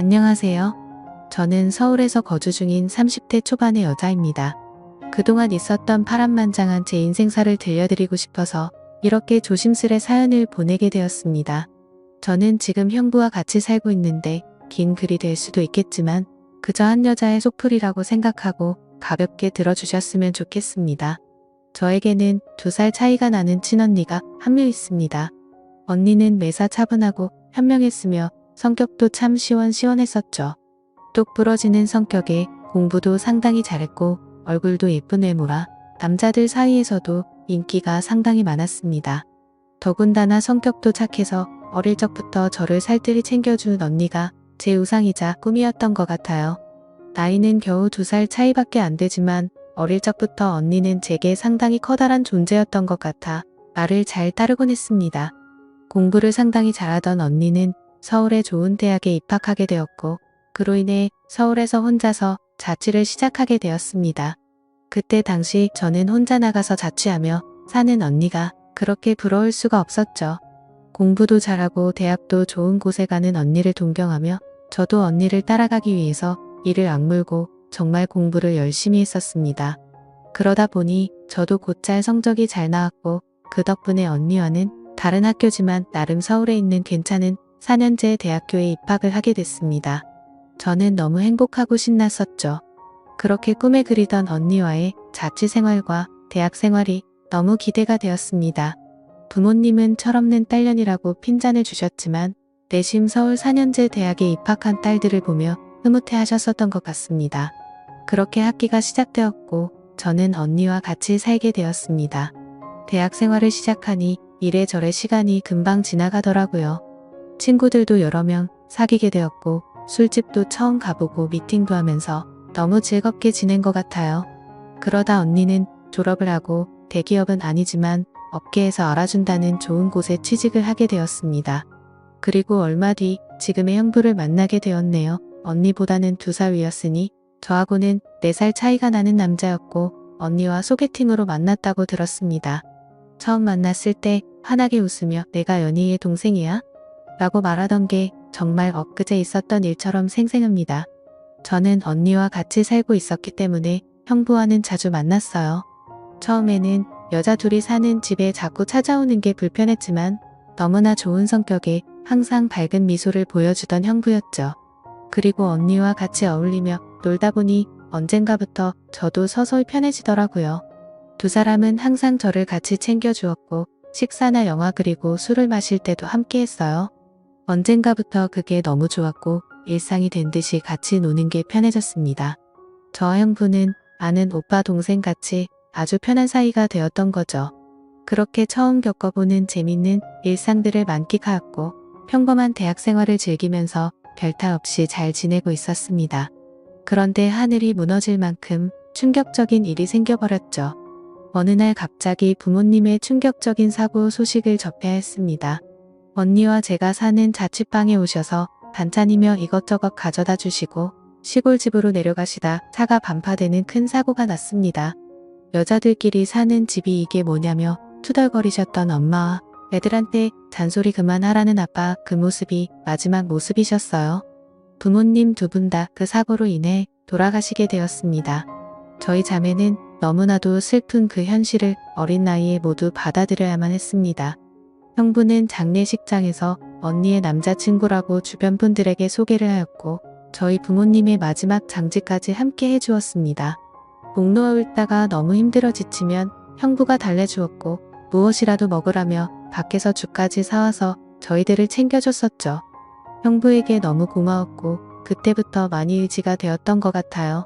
안녕하세요. 저는 서울에서 거주 중인 30대 초반의 여자입니다. 그동안 있었던 파란만장한 제 인생사를 들려드리고 싶어서 이렇게 조심스레 사연을 보내게 되었습니다. 저는 지금 형부와 같이 살고 있는데 긴 글이 될 수도 있겠지만 그저 한 여자의 속풀이라고 생각하고 가볍게 들어주셨으면 좋겠습니다. 저에게는 2살 차이가 나는 친언니가 한 명 있습니다. 언니는 매사 차분하고 현명했으며 성격도 참 시원시원했었죠. 똑 부러지는 성격에 공부도 상당히 잘했고 얼굴도 예쁜 외모라 남자들 사이에서도 인기가 상당히 많았습니다. 더군다나 성격도 착해서 어릴 적부터 저를 살뜰히 챙겨준 언니가 제 우상이자 꿈이었던 것 같아요. 나이는 겨우 2살 차이밖에 안 되지만 어릴 적부터 언니는 제게 상당히 커다란 존재였던 것 같아 말을 잘 따르곤 했습니다. 공부를 상당히 잘하던 언니는 서울의 좋은 대학에 입학하게 되었고 그로 인해 서울에서 혼자서 자취를 시작하게 되었습니다. 그때 당시 저는 혼자 나가서 자취하며 사는 언니가 그렇게 부러울 수가 없었죠. 공부도 잘하고 대학도 좋은 곳에 가는 언니를 존경하며 저도 언니를 따라가기 위해서 이를 악물고 정말 공부를 열심히 했었습니다. 그러다 보니 저도 곧잘 성적이 잘 나왔고 그 덕분에 언니와는 다른 학교지만 나름 서울에 있는 괜찮은 4년제 대학교에 입학을 하게 됐습니다. 저는 너무 행복하고 신났었죠. 그렇게 꿈에 그리던 언니와의 자취 생활과 대학 생활이 너무 기대가 되었습니다. 부모님은 철없는 딸년이라고 핀잔을 주셨지만 내심 서울 4년제 대학에 입학한 딸들을 보며 흐뭇해 하셨었던 것 같습니다. 그렇게 학기가 시작되었고 저는 언니와 같이 살게 되었습니다. 대학 생활을 시작하니 이래저래 시간이 금방 지나가더라고요. 친구들도 여러 명 사귀게 되었고 술집도 처음 가보고 미팅도 하면서 너무 즐겁게 지낸 것 같아요. 그러다 언니는 졸업을 하고 대기업은 아니지만 업계에서 알아준다는 좋은 곳에 취직을 하게 되었습니다. 그리고 얼마 뒤 지금의 형부를 만나게 되었네요. 언니보다는 2살 위였으니 저하고는 4살 차이가 나는 남자였고 언니와 소개팅으로 만났다고 들었습니다. 처음 만났을 때 환하게 웃으며 내가 연희의 동생이야? 라고 말하던 게 정말 엊그제 있었던 일처럼 생생합니다. 저는 언니와 같이 살고 있었기 때문에 형부와는 자주 만났어요. 처음에는 여자 둘이 사는 집에 자꾸 찾아오는 게 불편했지만 너무나 좋은 성격에 항상 밝은 미소를 보여주던 형부였죠. 그리고 언니와 같이 어울리며 놀다 보니 언젠가부터 저도 서서히 편해지더라고요. 2사람은 항상 저를 같이 챙겨주었고 식사나 영화 그리고 술을 마실 때도 함께 했어요. 언젠가부터 그게 너무 좋았고 일상이 된 듯이 같이 노는 게 편해졌습니다. 저와 형부는 아는 오빠 동생 같이 아주 편한 사이가 되었던 거죠. 그렇게 처음 겪어보는 재밌는 일상들을 만끽하였고 평범한 대학 생활을 즐기면서 별탈 없이 잘 지내고 있었습니다. 그런데 하늘이 무너질 만큼 충격적인 일이 생겨버렸죠. 어느 날 갑자기 부모님의 충격적인 사고 소식을 접해야 했습니다. 언니와 제가 사는 자취방에 오셔서 반찬이며 이것저것 가져다 주시고 시골집으로 내려가시다 차가 반파되는 큰 사고가 났습니다. 여자들끼리 사는 집이 이게 뭐냐며 투덜거리셨던 엄마와 애들한테 잔소리 그만하라는 아빠 그 모습이 마지막 모습이셨어요. 부모님 2분 다 그 사고로 인해 돌아가시게 되었습니다. 저희 자매는 너무나도 슬픈 그 현실을 어린 나이에 모두 받아들여야만 했습니다. 형부는 장례식장에서 언니의 남자친구라고 주변 분들에게 소개를 하였고 저희 부모님의 마지막 장지까지 함께 해주었습니다. 목 놓아 울다가 너무 힘들어 지치면 형부가 달래주었고 무엇이라도 먹으라며 밖에서 죽까지 사와서 저희들을 챙겨줬었죠. 형부에게 너무 고마웠고 그때부터 많이 의지가 되었던 것 같아요.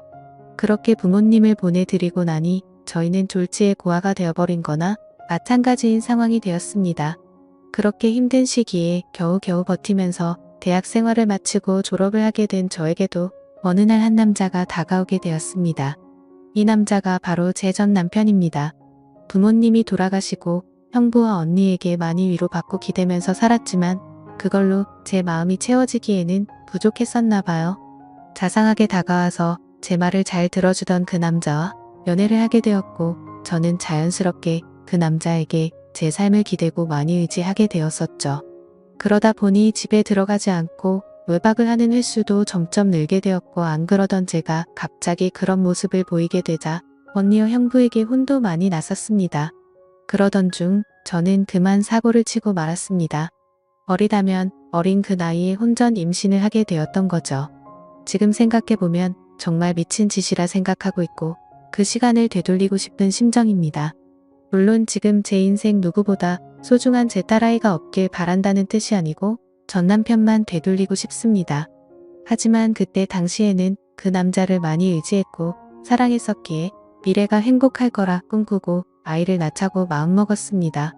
그렇게 부모님을 보내드리고 나니 저희는 졸지에 고아가 되어버린 거나 마찬가지인 상황이 되었습니다. 그렇게 힘든 시기에 겨우겨우 버티면서 대학 생활을 마치고 졸업을 하게 된 저에게도 어느 날 한 남자가 다가오게 되었습니다. 이 남자가 바로 제 전 남편입니다. 부모님이 돌아가시고 형부와 언니에게 많이 위로받고 기대면서 살았지만 그걸로 제 마음이 채워지기에는 부족했었나 봐요. 자상하게 다가와서 제 말을 잘 들어주던 그 남자와 연애를 하게 되었고 저는 자연스럽게 그 남자에게 제 삶을 기대고 많이 의지하게 되었었죠. 그러다 보니 집에 들어가지 않고 외박을 하는 횟수도 점점 늘게 되었고 안 그러던 제가 갑자기 그런 모습을 보이게 되자 언니와 형부에게 혼도 많이 났었습니다. 그러던 중 저는 그만 사고를 치고 말았습니다. 어리다면 어린 그 나이에 혼전 임신을 하게 되었던 거죠. 지금 생각해보면 정말 미친 짓이라 생각하고 있고 그 시간을 되돌리고 싶은 심정입니다. 물론 지금 제 인생 누구보다 소중한 제 딸아이가 없길 바란다는 뜻이 아니고 전 남편만 되돌리고 싶습니다. 하지만 그때 당시에는 그 남자를 많이 의지했고 사랑했었기에 미래가 행복할 거라 꿈꾸고 아이를 낳자고 마음먹었습니다.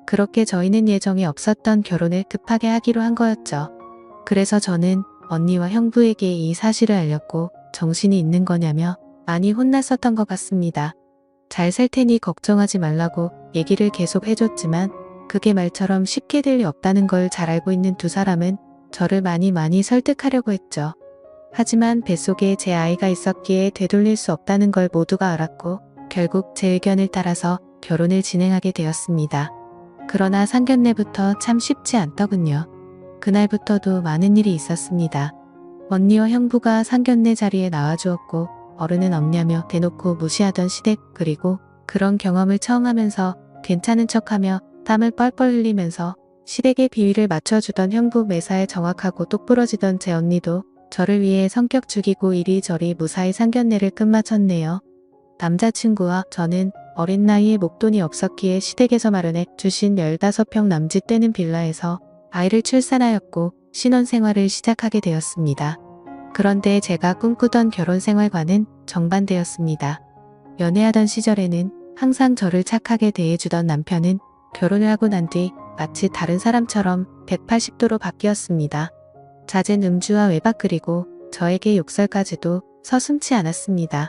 그렇게 저희는 예정에 없었던 결혼을 급하게 하기로 한 거였죠. 그래서 저는 언니와 형부에게 이 사실을 알렸고 정신이 있는 거냐며 많이 혼났었던 것 같습니다. 잘 살 테니 걱정하지 말라고 얘기를 계속 해줬지만 그게 말처럼 쉽게 될 리 없다는 걸 잘 알고 있는 두 사람은 저를 많이 설득하려고 했죠. 하지만 뱃속에 제 아이가 있었기에 되돌릴 수 없다는 걸 모두가 알았고 결국 제 의견을 따라서 결혼을 진행하게 되었습니다. 그러나 상견례부터 참 쉽지 않더군요. 그날부터도 많은 일이 있었습니다. 언니와 형부가 상견례 자리에 나와주었고 어른은 없냐며 대놓고 무시하던 시댁, 그리고 그런 경험을 처음 하면서 괜찮은 척하며 땀을 뻘뻘 흘리면서 시댁의 비위를 맞춰주던 형부 매사에 정확하고 똑부러지던 제 언니도 저를 위해 성격 죽이고 이리저리 무사히 상견례를 끝마쳤네요. 남자친구와 저는 어린 나이에 목돈이 없었기에 시댁에서 마련해 주신 15평 남짓되는 빌라에서 아이를 출산하였고 신혼생활을 시작하게 되었습니다. 그런데 제가 꿈꾸던 결혼생활과는 정반대였습니다. 연애하던 시절에는 항상 저를 착하게 대해주던 남편은 결혼을 하고 난 뒤 마치 다른 사람처럼 180도로 바뀌었습니다. 잦은 음주와 외박 그리고 저에게 욕설까지도 서슴지 않았습니다.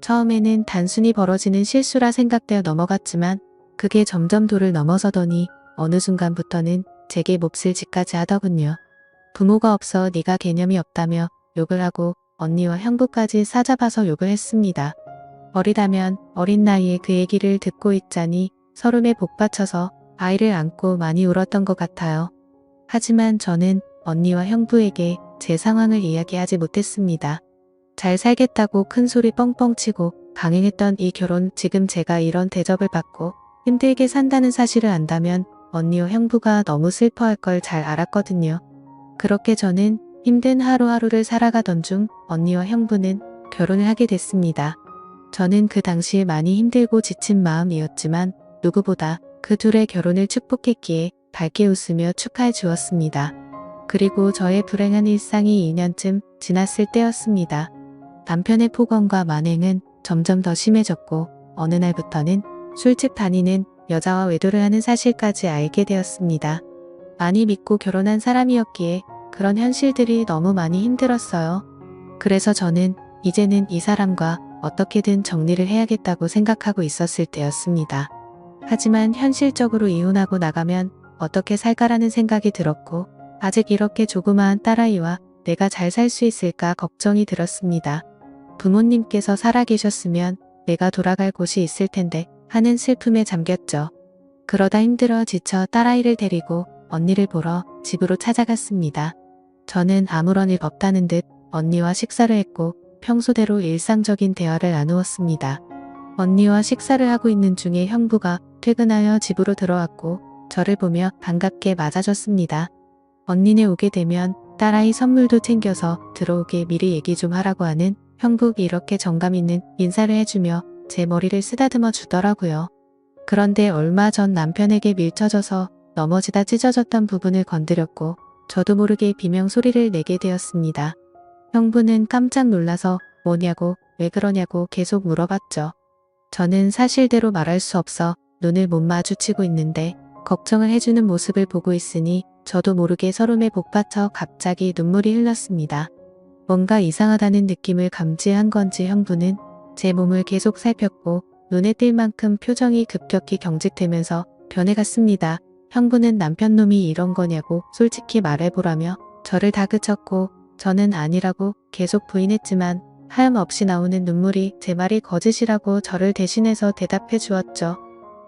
처음에는 단순히 벌어지는 실수라 생각되어 넘어갔지만 그게 점점 도를 넘어서더니 어느 순간부터는 제게 몹쓸 짓까지 하더군요. 부모가 없어 네가 개념이 없다며 욕을 하고 언니와 형부까지 싸잡아서 욕을 했습니다. 어리다면 어린 나이에 그 얘기를 듣고 있자니 서름에 복받쳐서 아이를 안고 많이 울었던 것 같아요. 하지만 저는 언니와 형부에게 제 상황을 이야기하지 못했습니다. 잘 살겠다고 큰 소리 뻥뻥 치고 강행했던 이 결혼, 지금 제가 이런 대접을 받고 힘들게 산다는 사실을 안다면 언니와 형부가 너무 슬퍼할 걸 잘 알았거든요. 그렇게 저는 힘든 하루하루를 살아가던 중 언니와 형부는 결혼을 하게 됐습니다. 저는 그 당시에 많이 힘들고 지친 마음이었지만 누구보다 그 둘의 결혼을 축복했기에 밝게 웃으며 축하해 주었습니다. 그리고 저의 불행한 일상이 2년쯤 지났을 때였습니다. 남편의 폭언과 만행은 점점 더 심해졌고 어느 날부터는 술집 다니는 여자와 외도를 하는 사실까지 알게 되었습니다. 많이 믿고 결혼한 사람이었기에 그런 현실들이 너무 많이 힘들었어요. 그래서 저는 이제는 이 사람과 어떻게든 정리를 해야겠다고 생각하고 있었을 때였습니다. 하지만 현실적으로 이혼하고 나가면 어떻게 살까라는 생각이 들었고 아직 이렇게 조그마한 딸아이와 내가 잘 살 수 있을까 걱정이 들었습니다. 부모님께서 살아계셨으면 내가 돌아갈 곳이 있을 텐데 하는 슬픔에 잠겼죠. 그러다 힘들어 지쳐 딸아이를 데리고 언니를 보러 집으로 찾아갔습니다. 저는 아무런 일 없다는 듯 언니와 식사를 했고 평소대로 일상적인 대화를 나누었습니다. 언니와 식사를 하고 있는 중에 형부가 퇴근하여 집으로 들어왔고 저를 보며 반갑게 맞아줬습니다. 언니네 오게 되면 딸아이 선물도 챙겨서 들어오게 미리 얘기 좀 하라고 하는 형부가 이렇게 정감 있는 인사를 해주며 제 머리를 쓰다듬어 주더라고요. 그런데 얼마 전 남편에게 밀쳐져서 넘어지다 찢어졌던 부분을 건드렸고 저도 모르게 비명 소리를 내게 되었습니다. 형부는 깜짝 놀라서 뭐냐고 왜 그러냐고 계속 물어봤죠. 저는 사실대로 말할 수 없어 눈을 못 마주치고 있는데 걱정을 해주는 모습을 보고 있으니 저도 모르게 서름에 복받쳐 갑자기 눈물이 흘렀습니다. 뭔가 이상하다는 느낌을 감지한 건지 형부는 제 몸을 계속 살폈고 눈에 띌 만큼 표정이 급격히 경직되면서 변해갔습니다. 형부는 남편 놈이 이런 거냐고 솔직히 말해보라며 저를 다그쳤고 저는 아니라고 계속 부인했지만 하염없이 나오는 눈물이 제 말이 거짓이라고 저를 대신해서 대답해 주었죠.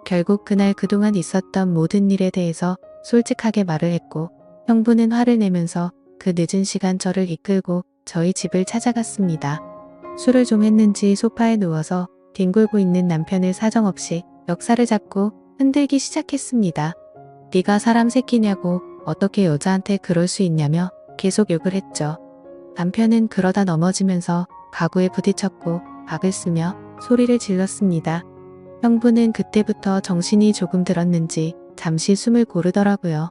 결국 그날 그동안 있었던 모든 일에 대해서 솔직하게 말을 했고 형부는 화를 내면서 그 늦은 시간 저를 이끌고 저희 집을 찾아갔습니다. 술을 좀 했는지 소파에 누워서 뒹굴고 있는 남편을 사정없이 멱살을 잡고 흔들기 시작했습니다. 네가 사람 새끼냐고, 어떻게 여자한테 그럴 수 있냐며 계속 욕을 했죠. 남편은 그러다 넘어지면서 가구에 부딪혔고 박을 쓰며 소리를 질렀습니다. 형부는 그때부터 정신이 조금 들었는지 잠시 숨을 고르더라고요.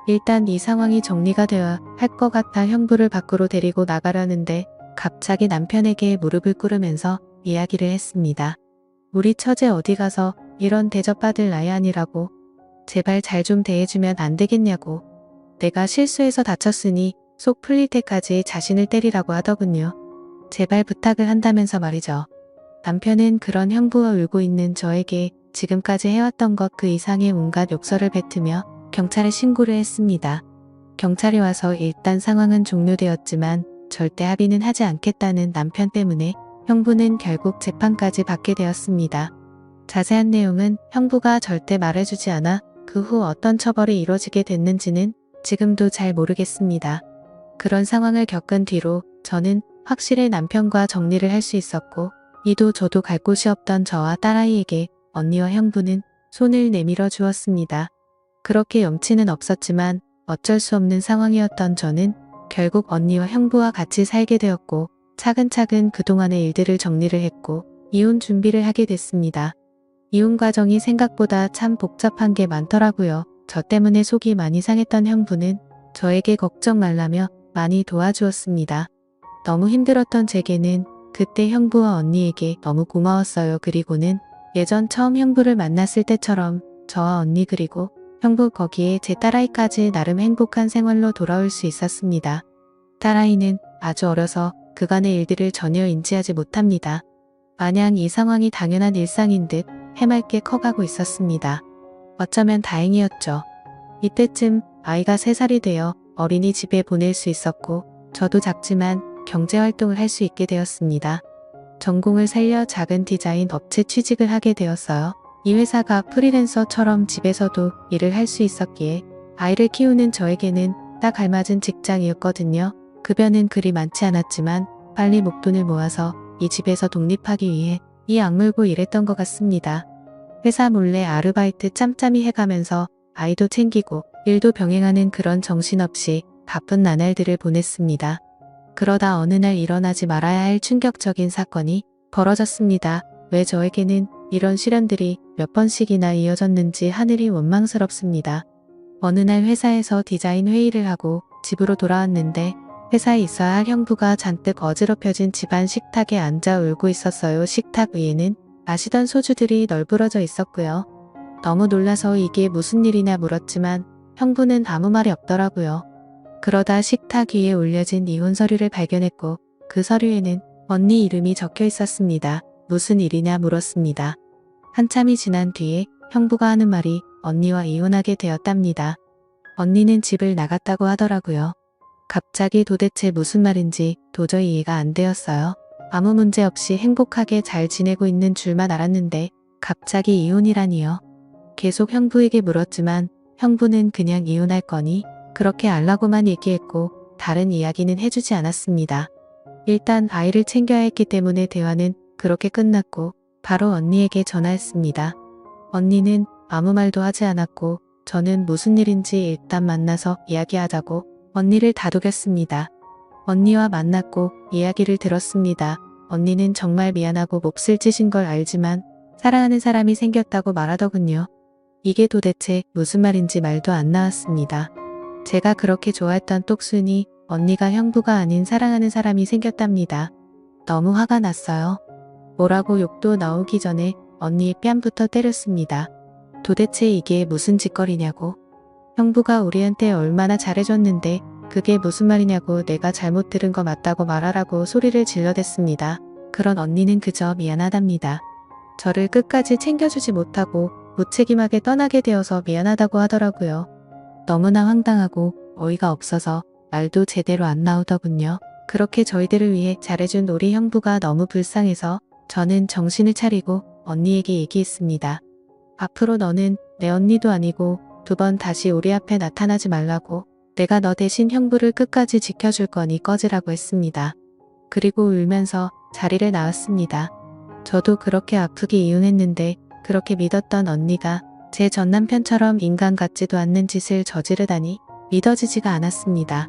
일단 이 상황이 정리가 되어야 할 것 같아 형부를 밖으로 데리고 나가려는데 갑자기 남편에게 무릎을 꿇으면서 이야기를 했습니다. 우리 처제 어디 가서 이런 대접받을 나이 아니라고. 제발 잘 좀 대해주면 안 되겠냐고. 내가 실수해서 다쳤으니 속 풀릴 때까지 자신을 때리라고 하더군요. 제발 부탁을 한다면서 말이죠. 남편은 그런 형부와 울고 있는 저에게 지금까지 해왔던 것 그 이상의 온갖 욕설을 뱉으며 경찰에 신고를 했습니다. 경찰이 와서 일단 상황은 종료되었지만 절대 합의는 하지 않겠다는 남편 때문에 형부는 결국 재판까지 받게 되었습니다. 자세한 내용은 형부가 절대 말해주지 않아 그 후 어떤 처벌이 이루어지게 됐는지는 지금도 잘 모르겠습니다. 그런 상황을 겪은 뒤로 저는 확실히 남편과 정리를 할 수 있었고 이도 저도 갈 곳이 없던 저와 딸아이에게 언니와 형부는 손을 내밀어 주었습니다. 그렇게 염치는 없었지만 어쩔 수 없는 상황이었던 저는 결국 언니와 형부와 같이 살게 되었고 차근차근 그동안의 일들을 정리를 했고 이혼 준비를 하게 됐습니다. 이혼 과정이 생각보다 참 복잡한 게 많더라고요. 저 때문에 속이 많이 상했던 형부는 저에게 걱정 말라며 많이 도와주었습니다. 너무 힘들었던 제게는 그때 형부와 언니에게 너무 고마웠어요. 그리고는 예전 처음 형부를 만났을 때처럼 저와 언니 그리고 형부 거기에 제 딸아이까지 나름 행복한 생활로 돌아올 수 있었습니다. 딸아이는 아주 어려서 그간의 일들을 전혀 인지하지 못합니다. 마냥 이 상황이 당연한 일상인 듯 해맑게 커가고 있었습니다. 어쩌면 다행이었죠. 이때쯤 아이가 3살이 되어 어린이집에 보낼 수 있었고 저도 작지만 경제활동을 할 수 있게 되었습니다. 전공을 살려 작은 디자인 업체 취직을 하게 되었어요. 이 회사가 프리랜서처럼 집에서도 일을 할 수 있었기에 아이를 키우는 저에게는 딱 알맞은 직장이었거든요. 급여는 그리 많지 않았지만 빨리 목돈을 모아서 이 집에서 독립하기 위해 이 악물고 일했던 것 같습니다. 회사 몰래 아르바이트 짬짬이 해가면서 아이도 챙기고 일도 병행하는 그런 정신없이 바쁜 나날들을 보냈습니다. 그러다 어느 날 일어나지 말아야 할 충격적인 사건이 벌어졌습니다. 왜 저에게는 이런 시련들이 몇 번씩이나 이어졌는지 하늘이 원망스럽습니다. 어느 날 회사에서 디자인 회의를 하고 집으로 돌아왔는데 회사에 있어야 할 형부가 잔뜩 어지럽혀진 집안 식탁에 앉아 울고 있었어요. 식탁 위에는 마시던 소주들이 널브러져 있었고요. 너무 놀라서 이게 무슨 일이냐 물었지만 형부는 아무 말이 없더라고요. 그러다 식탁 위에 올려진 이혼 서류를 발견했고 그 서류에는 언니 이름이 적혀 있었습니다. 무슨 일이냐 물었습니다. 한참이 지난 뒤에 형부가 하는 말이 언니와 이혼하게 되었답니다. 언니는 집을 나갔다고 하더라고요. 갑자기 도대체 무슨 말인지 도저히 이해가 안 되었어요. 아무 문제 없이 행복하게 잘 지내고 있는 줄만 알았는데 갑자기 이혼이라니요. 계속 형부에게 물었지만 형부는 그냥 이혼할 거니 그렇게 알라고만 얘기했고 다른 이야기는 해주지 않았습니다. 일단 아이를 챙겨야 했기 때문에 대화는 그렇게 끝났고 바로 언니에게 전화했습니다. 언니는 아무 말도 하지 않았고 저는 무슨 일인지 일단 만나서 이야기하자고 언니를 다독였습니다. 언니와 만났고 이야기를 들었습니다. 언니는 정말 미안하고 몹쓸 짓인 걸 알지만 사랑하는 사람이 생겼다고 말하더군요. 이게 도대체 무슨 말인지 말도 안 나왔습니다. 제가 그렇게 좋아했던 똑순이 언니가 형부가 아닌 사랑하는 사람이 생겼답니다. 너무 화가 났어요. 뭐라고 욕도 나오기 전에 언니의 뺨부터 때렸습니다. 도대체 이게 무슨 짓거리냐고. 형부가 우리한테 얼마나 잘해줬는데 그게 무슨 말이냐고 내가 잘못 들은 거 맞다고 말하라고 소리를 질러댔습니다. 그런 언니는 그저 미안하답니다. 저를 끝까지 챙겨주지 못하고 무책임하게 떠나게 되어서 미안하다고 하더라고요. 너무나 황당하고 어이가 없어서 말도 제대로 안 나오더군요. 그렇게 저희들을 위해 잘해준 우리 형부가 너무 불쌍해서 저는 정신을 차리고 언니에게 얘기했습니다. 앞으로 너는 내 언니도 아니고 2번 다시 우리 앞에 나타나지 말라고. 내가 너 대신 형부를 끝까지 지켜줄 거니 꺼지라고 했습니다. 그리고 울면서 자리를 나왔습니다. 저도 그렇게 아프게 이혼했는데 그렇게 믿었던 언니가 제 전남편처럼 인간 같지도 않는 짓을 저지르다니 믿어지지가 않았습니다.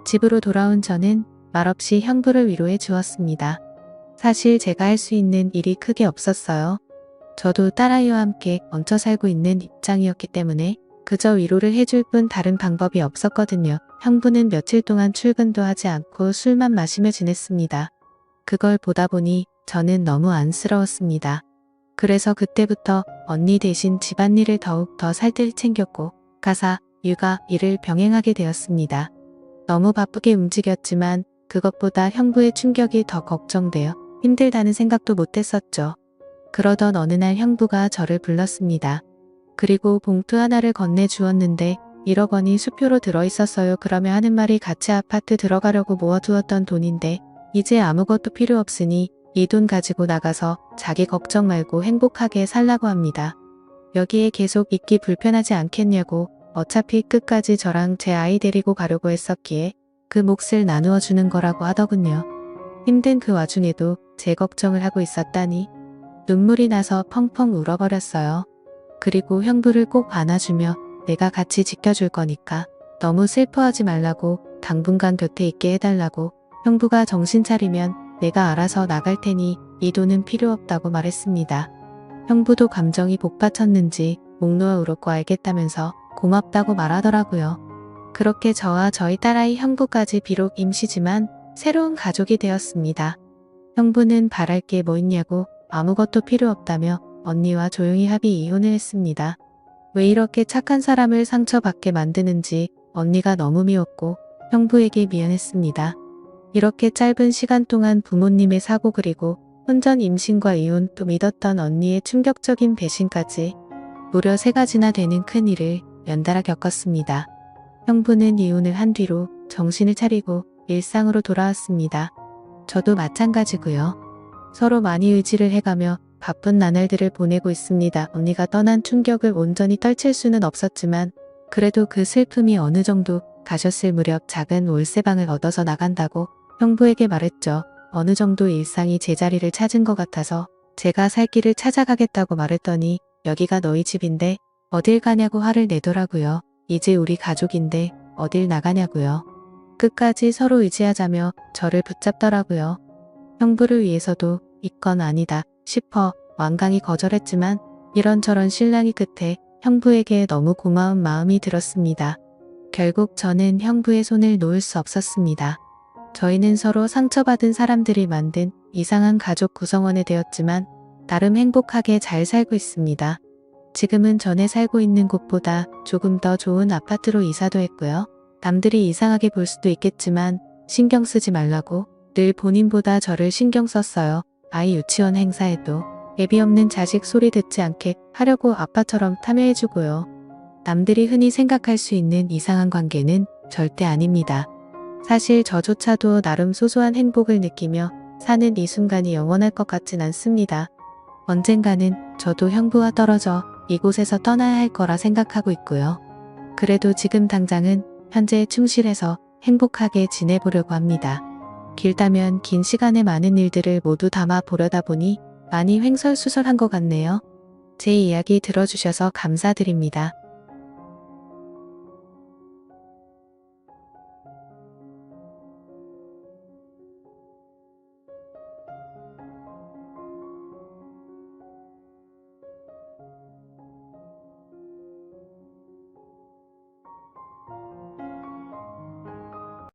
집으로 돌아온 저는 말없이 형부를 위로해 주었습니다. 사실 제가 할 수 있는 일이 크게 없었어요. 저도 딸아이와 함께 얹혀 살고 있는 입장이었기 때문에 그저 위로를 해줄 뿐 다른 방법이 없었거든요. 형부는 며칠 동안 출근도 하지 않고 술만 마시며 지냈습니다. 그걸 보다 보니 저는 너무 안쓰러웠습니다. 그래서 그때부터 언니 대신 집안일을 더욱 더 살뜰히 챙겼고 가사, 육아, 일을 병행하게 되었습니다. 너무 바쁘게 움직였지만 그것보다 형부의 충격이 더 걱정되어 힘들다는 생각도 못했었죠. 그러던 어느 날 형부가 저를 불렀습니다. 그리고 봉투 하나를 건네주었는데 1억 원이 수표로 들어있었어요. 그러며 하는 말이 같이 아파트 들어가려고 모아두었던 돈인데 이제 아무것도 필요 없으니 이 돈 가지고 나가서 자기 걱정 말고 행복하게 살라고 합니다. 여기에 계속 있기 불편하지 않겠냐고 어차피 끝까지 저랑 제 아이 데리고 가려고 했었기에 그 몫을 나누어 주는 거라고 하더군요. 힘든 그 와중에도 제 걱정을 하고 있었다니 눈물이 나서 펑펑 울어버렸어요. 그리고 형부를 꼭 안아주며 내가 같이 지켜줄 거니까 너무 슬퍼하지 말라고 당분간 곁에 있게 해달라고 형부가 정신 차리면 내가 알아서 나갈 테니 이 돈은 필요 없다고 말했습니다. 형부도 감정이 복받쳤는지 목 놓아 울었고 알겠다면서 고맙다고 말하더라고요. 그렇게 저와 저희 딸아이 형부까지 비록 임시지만 새로운 가족이 되었습니다. 형부는 바랄 게 뭐 있냐고 아무것도 필요 없다며 언니와 조용히 합의 이혼을 했습니다. 왜 이렇게 착한 사람을 상처받게 만드는지 언니가 너무 미웠고 형부에게 미안했습니다. 이렇게 짧은 시간 동안 부모님의 사고 그리고 혼전 임신과 이혼 또 믿었던 언니의 충격적인 배신까지 무려 3가지나 되는 큰일을 연달아 겪었습니다. 형부는 이혼을 한 뒤로 정신을 차리고 일상으로 돌아왔습니다. 저도 마찬가지고요. 서로 많이 의지를 해가며 바쁜 나날들을 보내고 있습니다. 언니가 떠난 충격을 온전히 떨칠 수는 없었지만 그래도 그 슬픔이 어느 정도 가셨을 무렵 작은 월세방을 얻어서 나간다고 형부에게 말했죠. 어느 정도 일상이 제자리를 찾은 것 같아서 제가 살 길을 찾아가겠다고 말했더니 여기가 너희 집인데 어딜 가냐고 화를 내더라고요. 이제 우리 가족인데 어딜 나가냐고요. 끝까지 서로 의지하자며 저를 붙잡더라고요. 형부를 위해서도 이건 아니다 싶어 완강히 거절했지만 이런저런 실랑이 끝에 형부에게 너무 고마운 마음이 들었습니다. 결국 저는 형부의 손을 놓을 수 없었습니다. 저희는 서로 상처받은 사람들이 만든 이상한 가족 구성원이 되었지만 나름 행복하게 잘 살고 있습니다. 지금은 전에 살고 있는 곳보다 조금 더 좋은 아파트로 이사도 했고요. 남들이 이상하게 볼 수도 있겠지만 신경 쓰지 말라고 늘 본인보다 저를 신경 썼어요. 아이 유치원 행사에도 애비 없는 자식 소리 듣지 않게 하려고 아빠처럼 참여해주고요. 남들이 흔히 생각할 수 있는 이상한 관계는 절대 아닙니다. 사실 저조차도 나름 소소한 행복을 느끼며 사는 이 순간이 영원할 것 같진 않습니다. 언젠가는 저도 형부와 떨어져 이곳에서 떠나야 할 거라 생각하고 있고요. 그래도 지금 당장은 현재에 충실해서 행복하게 지내보려고 합니다. 길다면 긴 시간에 많은 일들을 모두 담아 보려다 보니 많이 횡설수설한 것 같네요. 제 이야기 들어주셔서 감사드립니다.